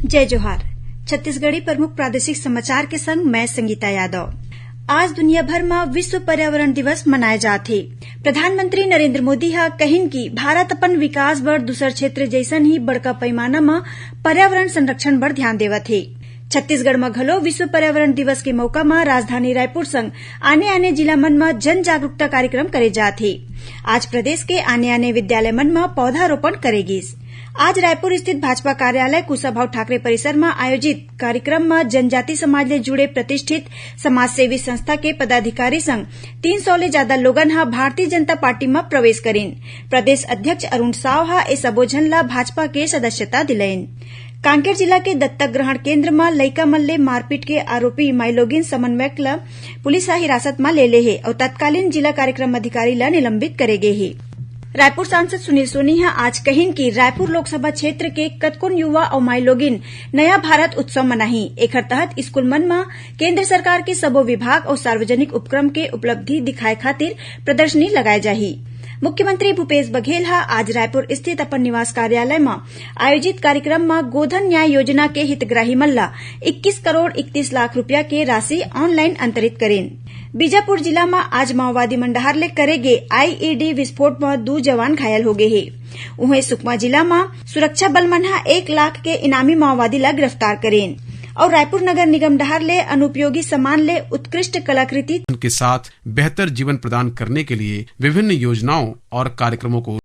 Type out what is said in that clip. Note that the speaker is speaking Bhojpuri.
जय जोहार। छत्तीसगढ़ी प्रमुख प्रादेशिक समाचार के संग मैं संगीता यादव। आज दुनिया भर में विश्व पर्यावरण दिवस मनाए जाथे। प्रधानमंत्री नरेंद्र मोदी ह कहिन कि भारत अपन विकास बर दूसर क्षेत्र जैसन ही बड़का पैमाना में पर्यावरण संरक्षण बर ध्यान देवत हे। छत्तीसगढ़ में घलो विश्व पर्यावरण दिवस के मौका में राजधानी रायपुर संग आने आने जिला मन में जन जागरूकता कार्यक्रम करे जाथे। आज प्रदेश के आने आने विद्यालय मन में पौधारोपण करे गिस। आज रायपुर स्थित भाजपा कार्यालय कुशाभाऊ ठाकरे परिसर में आयोजित कार्यक्रम में जनजाति समाज ले जुड़े प्रतिष्ठित समाजसेवी संस्था के पदाधिकारी संग 300 ले ज्यादा लोगन ह भारतीय जनता पार्टी में प्रवेश करेन। प्रदेश अध्यक्ष अरुण साव ह ए सबो झन ला भाजपा के सदस्यता दिलाइन। कांकेर जिला के दत्तक ग्रहण केंद्र में लइका मन ले मारपीट के आरोपी माइलोगिन समन्वयक ला पुलिस ह हिरासत में ले हे और तत्कालीन जिला कार्यक्रम अधिकारी ला निलंबित करे गे हे। रायपुर सांसद सुनील सोनी ह आज कहिन कि रायपुर लोकसभा क्षेत्र के कतकोन युवा और माइलोगिन नया भारत उत्सव मनाही। एकर तहत स्कूल मन में केंद्र सरकार के सबो विभाग और सार्वजनिक उपक्रम के उपलब्धि दिखाए खातिर प्रदर्शनी लगाए जाही। मुख्यमंत्री भूपेश बघेल ह आज रायपुर स्थित अपन निवास कार्यालय में आयोजित कार्यक्रम में गोधन न्याय योजना के हितग्राही मन ला 21 करोड़ 31 लाख रुपया के राशि ऑनलाइन अंतरित करेन। बीजापुर जिला में आज माओवादी मंडहार ले करे गे आईईडी विस्फोट में 2 जवान घायल हो गए हे। उहे सुकमा जिला में सुरक्षा बल मन ह 1 लाख के इनामी माओवादी ला गिरफ्तार करेन और रायपुर नगर निगम डहार ले अनुपयोगी सामान ले उत्कृष्ट कलाकृति के साथ बेहतर जीवन प्रदान करने के लिए विभिन्न योजनाओं और कार्यक्रमों को